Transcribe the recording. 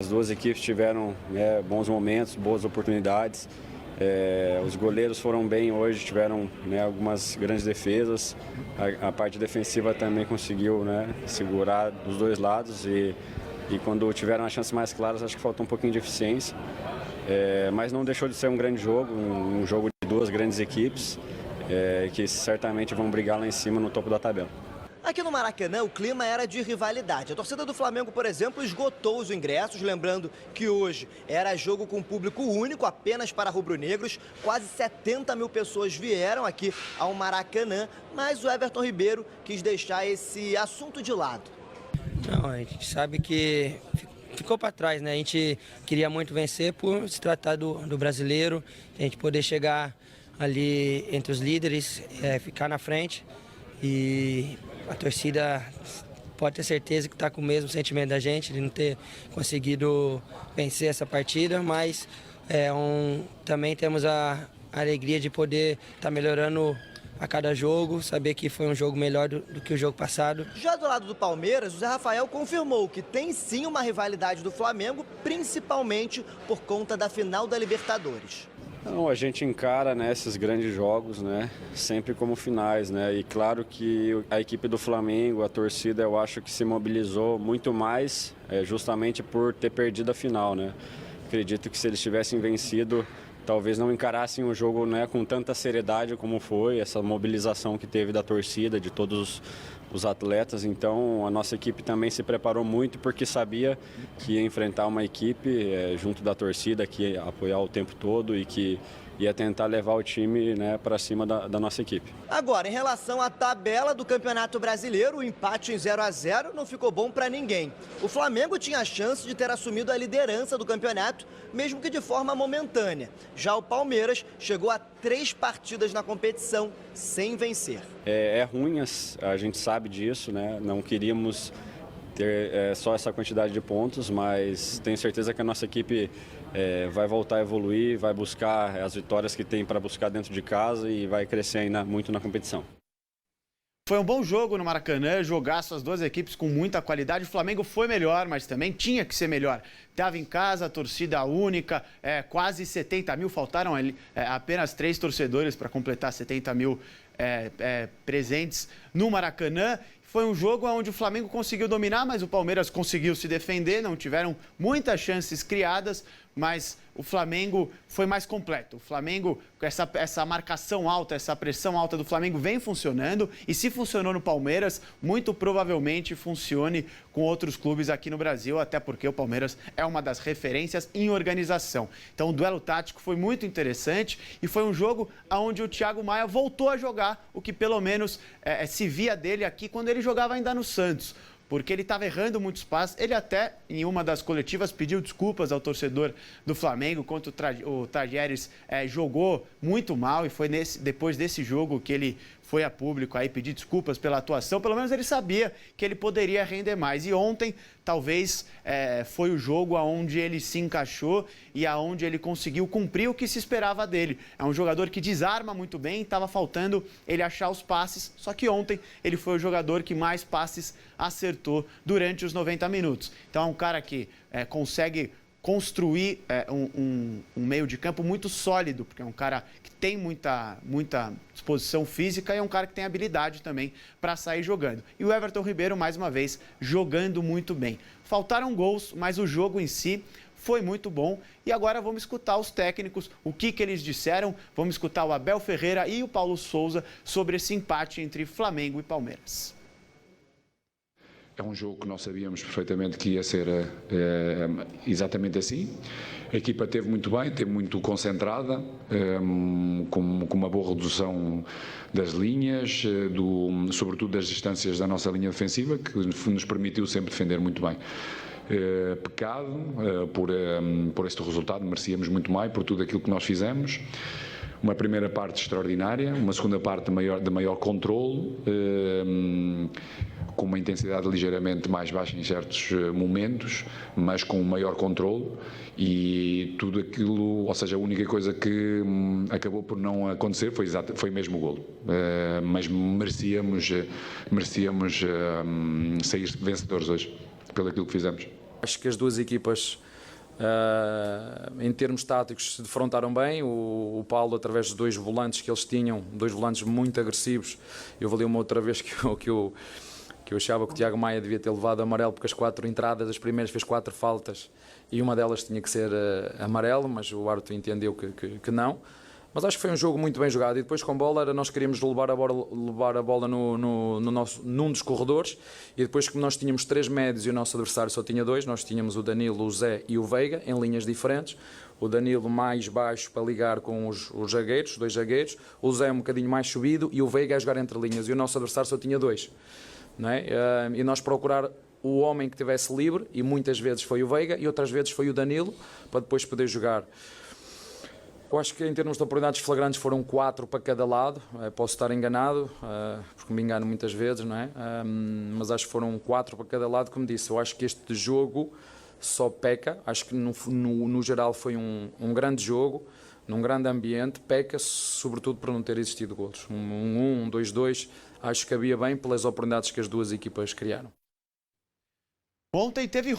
As duas equipes tiveram bons momentos, boas oportunidades. Os goleiros foram bem hoje, tiveram algumas grandes defesas. A parte defensiva também conseguiu segurar dos dois lados e quando tiveram as chances mais claras, acho que faltou um pouquinho de eficiência. Mas não deixou de ser um grande jogo, um jogo de duas grandes equipes que certamente vão brigar lá em cima no topo da tabela. Aqui no Maracanã, o clima era de rivalidade. A torcida do Flamengo, por exemplo, esgotou os ingressos, lembrando que hoje era jogo com público único, apenas para rubro-negros. Quase 70 mil pessoas vieram aqui ao Maracanã, mas o Everton Ribeiro quis deixar esse assunto de lado. Não, a gente sabe que ficou para trás, né? A gente queria muito vencer por se tratar do brasileiro, a gente poder chegar ali entre os líderes, ficar na frente. E a torcida pode ter certeza que está com o mesmo sentimento da gente, de não ter conseguido vencer essa partida, mas também temos a alegria de poder estar melhorando a cada jogo, saber que foi um jogo melhor do que o jogo passado. Já do lado do Palmeiras, o Zé Rafael confirmou que tem sim uma rivalidade do Flamengo, principalmente por conta da final da Libertadores. Não, a gente encara esses grandes jogos sempre como finais. E claro que a equipe do Flamengo, a torcida, eu acho que se mobilizou muito mais justamente por ter perdido a final. Acredito que se eles tivessem vencido, talvez não encarassem o jogo com tanta seriedade como foi, essa mobilização que teve da torcida, de todos os atletas. Então a nossa equipe também se preparou muito porque sabia que ia enfrentar uma equipe junto da torcida, que ia apoiar o tempo todo e que ia tentar levar o time para cima da nossa equipe. Agora, em relação à tabela do Campeonato Brasileiro, o empate em 0-0 não ficou bom para ninguém. O Flamengo tinha a chance de ter assumido a liderança do campeonato, mesmo que de forma momentânea. Já o Palmeiras chegou a 3 partidas na competição sem vencer. É ruim, a gente sabe disso, não queríamos ter só essa quantidade de pontos, mas tenho certeza que a nossa equipe vai voltar a evoluir, vai buscar as vitórias que tem para buscar dentro de casa e vai crescer ainda muito na competição. Foi um bom jogo no Maracanã, jogaço, as duas equipes com muita qualidade. O Flamengo foi melhor, mas também tinha que ser melhor. Estava em casa, torcida única, quase 70 mil, faltaram apenas 3 torcedores para completar 70 mil presentes no Maracanã. Foi um jogo onde o Flamengo conseguiu dominar, mas o Palmeiras conseguiu se defender, não tiveram muitas chances criadas, mas o Flamengo foi mais completo. O Flamengo, com essa marcação alta, essa pressão alta do Flamengo vem funcionando, e se funcionou no Palmeiras, muito provavelmente funcione com outros clubes aqui no Brasil, até porque o Palmeiras é uma das referências em organização. Então o duelo tático foi muito interessante e foi um jogo onde o Thiago Maia voltou a jogar, o que pelo menos se via dele aqui quando ele jogava ainda no Santos, porque ele estava errando muitos passes. Ele até, em uma das coletivas, pediu desculpas ao torcedor do Flamengo, quanto o Tajeres jogou muito mal, e foi depois desse jogo que ele foi a público aí pedir desculpas pela atuação. Pelo menos ele sabia que ele poderia render mais. E ontem, talvez, foi o jogo onde ele se encaixou e aonde ele conseguiu cumprir o que se esperava dele. É um jogador que desarma muito bem, estava faltando ele achar os passes, só que ontem ele foi o jogador que mais passes acertou durante os 90 minutos. Então é um cara que consegue construir um meio de campo muito sólido, porque é um cara que tem muita disposição física e é um cara que tem habilidade também para sair jogando. E o Everton Ribeiro, mais uma vez, jogando muito bem. Faltaram gols, mas o jogo em si foi muito bom. E agora vamos escutar os técnicos, o que eles disseram. Vamos escutar o Abel Ferreira e o Paulo Souza sobre esse empate entre Flamengo e Palmeiras. É um jogo que nós sabíamos perfeitamente que ia ser exatamente assim. A equipa esteve muito bem, esteve muito concentrada, com uma boa redução das linhas, sobretudo das distâncias da nossa linha defensiva, que nos permitiu sempre defender muito bem. Pecado por este resultado, merecíamos muito mais por tudo aquilo que nós fizemos. Uma primeira parte extraordinária, uma segunda parte de maior controle, com uma intensidade ligeiramente mais baixa em certos momentos, mas com um maior controle, e tudo aquilo, ou seja, a única coisa que acabou por não acontecer foi mesmo o golo. Mas merecíamos sair vencedores hoje, pelo aquilo que fizemos. Acho que as duas equipas, em termos táticos, se defrontaram bem. O Paulo, através dos dois volantes que eles tinham, dois volantes muito agressivos. Eu falei uma outra vez que eu achava que o Tiago Maia devia ter levado amarelo, porque as 4 entradas, as primeiras fez 4 faltas e uma delas tinha que ser amarelo, mas o árbitro entendeu que não. Mas acho que foi um jogo muito bem jogado, e depois com bola nós queríamos levar a bola num dos corredores, e depois, como nós tínhamos 3 médios e o nosso adversário só tinha 2, nós tínhamos o Danilo, o Zé e o Veiga em linhas diferentes. O Danilo mais baixo para ligar com os zagueiros, 2 zagueiros, o Zé um bocadinho mais subido e o Veiga a jogar entre linhas, e o nosso adversário só tinha 2. Não é? E nós procurar o homem que estivesse livre, e muitas vezes foi o Veiga e outras vezes foi o Danilo, para depois poder jogar. Eu acho que em termos de oportunidades flagrantes foram 4 para cada lado. Posso estar enganado, porque me engano muitas vezes, não é? Mas acho que foram 4 para cada lado, como disse. Eu acho que este jogo só peca. Acho que no geral foi um grande jogo, num grande ambiente. Peca sobretudo por não ter existido golos. 1-1, 2-2, acho que havia bem pelas oportunidades que as duas equipas criaram. Ontem teve